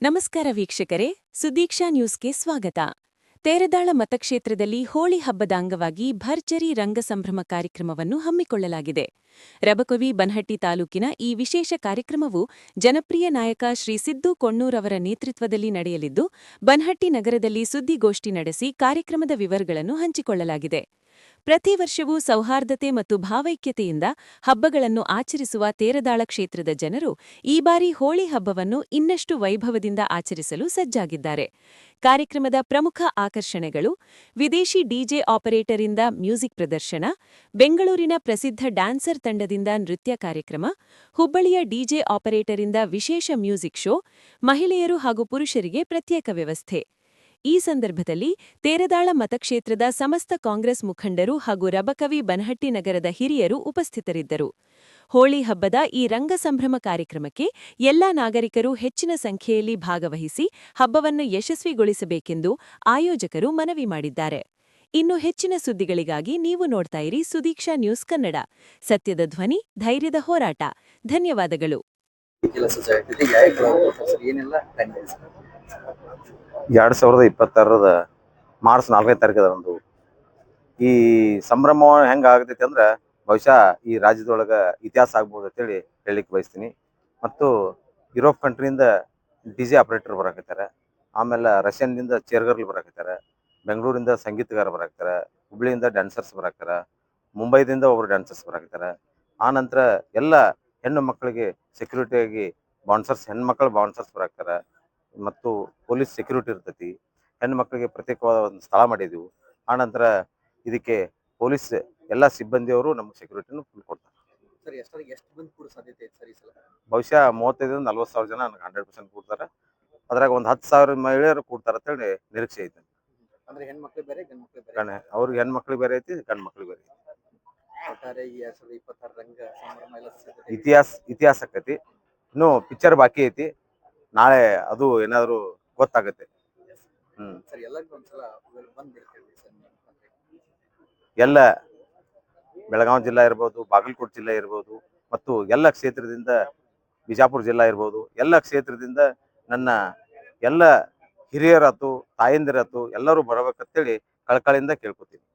ನಮಸ್ಕಾರ ವೀಕ್ಷಕರೇ, ಸುದೀಕ್ಷಾ ನ್ಯೂಸ್ಗೆ ಸ್ವಾಗತ. ತೇರದಾಳ ಮತಕ್ಷೇತ್ರದಲ್ಲಿ ಹೋಳಿ ಹಬ್ಬದ ಅಂಗವಾಗಿ ಭರ್ಜರಿ ರಂಗ ಸಂಭ್ರಮ ಕಾರ್ಯಕ್ರಮವನ್ನು ಹಮ್ಮಿಕೊಳ್ಳಲಾಗಿದೆ. ರಬಕವಿ ಬನಹಟ್ಟಿ ತಾಲೂಕಿನ ಈ ವಿಶೇಷ ಕಾರ್ಯಕ್ರಮವು ಜನಪ್ರಿಯ ನಾಯಕ ಶ್ರೀ ಸಿದ್ದು ಕೊಣ್ಣೂರವರ ನೇತೃತ್ವದಲ್ಲಿ ನಡೆಯಲಿದ್ದು, ಬನಹಟ್ಟಿ ನಗರದಲ್ಲಿ ಸುದ್ದಿಗೋಷ್ಠಿ ನಡೆಸಿ ಕಾರ್ಯಕ್ರಮದ ವಿವರಗಳನ್ನು ಹಂಚಿಕೊಳ್ಳಲಾಗಿದೆ. ಪ್ರತಿ ವರ್ಷವೂ ಸೌಹಾರ್ದತೆ ಮತ್ತು ಭಾವೈಕ್ಯತೆಯಿಂದ ಹಬ್ಬಗಳನ್ನು ಆಚರಿಸುವ ತೇರದಾಳ ಕ್ಷೇತ್ರದ ಜನರು ಈ ಬಾರಿ ಹೋಳಿ ಹಬ್ಬವನ್ನು ಇನ್ನಷ್ಟು ವೈಭವದಿಂದ ಆಚರಿಸಲು ಸಜ್ಜಾಗಿದ್ದಾರೆ. ಕಾರ್ಯಕ್ರಮದ ಪ್ರಮುಖ ಆಕರ್ಷಣೆಗಳು: ವಿದೇಶಿ ಡಿಜೆ ಆಪರೇಟರಿಂದ ಮ್ಯೂಸಿಕ್ ಪ್ರದರ್ಶನ, ಬೆಂಗಳೂರಿನ ಪ್ರಸಿದ್ಧ ಡ್ಯಾನ್ಸರ್ ತಂಡದಿಂದ ನೃತ್ಯ ಕಾರ್ಯಕ್ರಮ, ಹುಬ್ಬಳ್ಳಿಯ ಡಿಜೆ ಆಪರೇಟರಿಂದ ವಿಶೇಷ ಮ್ಯೂಸಿಕ್ ಶೋ, ಮಹಿಳೆಯರು ಹಾಗೂ ಪುರುಷರಿಗೆ ಪ್ರತ್ಯೇಕ ವ್ಯವಸ್ಥೆ. ಈ ಸಂದರ್ಭದಲ್ಲಿ ತೇರದಾಳ ಮತಕ್ಷೇತ್ರದ ಸಮಸ್ತ ಕಾಂಗ್ರೆಸ್ ಮುಖಂಡರು ಹಾಗೂ ರಬಕವಿ ಬನಹಟ್ಟಿ ನಗರದ ಹಿರಿಯರು ಉಪಸ್ಥಿತರಿದ್ದರು. ಹೋಳಿ ಹಬ್ಬದ ಈ ರಂಗ ಸಂಭ್ರಮ ಕಾರ್ಯಕ್ರಮಕ್ಕೆ ಎಲ್ಲಾ ನಾಗರಿಕರು ಹೆಚ್ಚಿನ ಸಂಖ್ಯೆಯಲ್ಲಿ ಭಾಗವಹಿಸಿ ಹಬ್ಬವನ್ನು ಯಶಸ್ವಿಗೊಳಿಸಬೇಕೆಂದು ಆಯೋಜಕರು ಮನವಿ ಮಾಡಿದ್ದಾರೆ. ಇನ್ನು ಹೆಚ್ಚಿನ ಸುದ್ದಿಗಳಿಗಾಗಿ ನೀವು ನೋಡ್ತಾ ಇರಿ ಸುದೀಕ್ಷಾ ನ್ಯೂಸ್ ಕನ್ನಡ. ಸತ್ಯದ ಧ್ವನಿ, ಧೈರ್ಯದ ಹೋರಾಟ. ಧನ್ಯವಾದಗಳು. 2026 ಮಾರ್ಚ್ 4ನೇ ತಾರೀಕದಂದು ಈ ಸಂಭ್ರಮ ಹೆಂಗ ಆಗತೈತಿ ಅಂದ್ರೆ ಬಹುಶಃ ಈ ರಾಜ್ಯದೊಳಗ ಇತಿಹಾಸ ಆಗ್ಬೋದು ಅಂತೇಳಿ ಹೇಳಲಿಕ್ಕೆ ಬಯಸ್ತೀನಿ. ಮತ್ತು ಯುರೋಪ್ ಕಂಟ್ರಿಯಿಂದ ಡಿಜೆ ಆಪರೇಟರ್ ಬರಾಕತ್ತಾರೆ, ಆಮೇಲೆ ರಷ್ಯನ್ನಿಂದ ಚೇರ್ಗರ್ಲ್ ಬರಾಕತ್ತಾರೆ, ಬೆಂಗಳೂರಿಂದ ಸಂಗೀತಗಾರ ಬರಾಕತ್ತಾರೆ, ಹುಬ್ಳಿಯಿಂದ ಡ್ಯಾನ್ಸರ್ಸ್ ಬರಾಕ್ತಾರೆ, ಮುಂಬೈದಿಂದ ಒಬ್ರು ಡ್ಯಾನ್ಸರ್ಸ್ ಬರಾಕತ್ತಾರೆ. ಆ ನಂತರ ಎಲ್ಲ ಹೆಣ್ಣು ಮಕ್ಕಳಿಗೆ ಸೆಕ್ಯೂರಿಟಿಯಾಗಿ ಹೆಣ್ಮಕ್ಳು ಬೌನ್ಸರ್ಸ್ ಬರಾಕ್ತಾರೆ ಮತ್ತು ಪೊಲೀಸ್ ಸೆಕ್ಯೂರಿಟಿ ಇರ್ತೈತಿ. ಹೆಣ್ಣು ಮಕ್ಕಳಿಗೆ ಪ್ರತ್ಯೇಕವಾದ ಒಂದು ಸ್ಥಳ ಮಾಡಿದೆವು. ಆನಂತರ ಇದಕ್ಕೆ ಪೊಲೀಸ್ ಎಲ್ಲ ಸಿಬ್ಬಂದಿಯವರು ನಮ್ಗೆ ಸೆಕ್ಯೂರಿಟಿನೂ ಫುಲ್ ಕೊಡ್ತಾರೆ. ಬಹುಶಃ 35,000 40,000 ಜನ ನನಗೆ 100% ಕೂಡ್ತಾರೆ. ಅದ್ರಾಗ ಒಂದು 10,000 ಮಹಿಳೆಯರು ಕೂಡ್ತಾರೆ ಅಂತೇಳಿ ನಿರೀಕ್ಷೆ ಐತೆ. ಅವ್ರಿಗೆ ಹೆಣ್ಮಕ್ಳಿಗೆ ಬೇರೆ ಐತಿ, ಗಂಡು ಮಕ್ಳಿಗೆ ಬೇರೆ ಐತಿ. ಇತಿಹಾಸ ಆಕೈತಿ. ಇನ್ನು ಪಿಕ್ಚರ್ ಬಾಕಿ ಐತಿ. ನಾಳೆ ಅದು ಏನಾದ್ರು ಗೊತ್ತಾಗುತ್ತೆ. ಎಲ್ಲ ಬೆಳಗಾವಿ ಜಿಲ್ಲಾ ಇರ್ಬೋದು, ಬಾಗಲಕೋಟೆ ಜಿಲ್ಲೆ ಇರ್ಬೋದು, ಮತ್ತು ಎಲ್ಲ ಕ್ಷೇತ್ರದಿಂದ, ಬಿಜಾಪುರ ಜಿಲ್ಲಾ ಇರ್ಬೋದು, ಎಲ್ಲ ಕ್ಷೇತ್ರದಿಂದ ನನ್ನ ಎಲ್ಲ ಹಿರಿಯರಾತು, ತಾಯಂದಿರಾತು ಎಲ್ಲರೂ ಬರಬೇಕಂತೇಳಿ ಕಳಕಳಿಯಿಂದ ಕೇಳ್ಕೊತೀನಿ.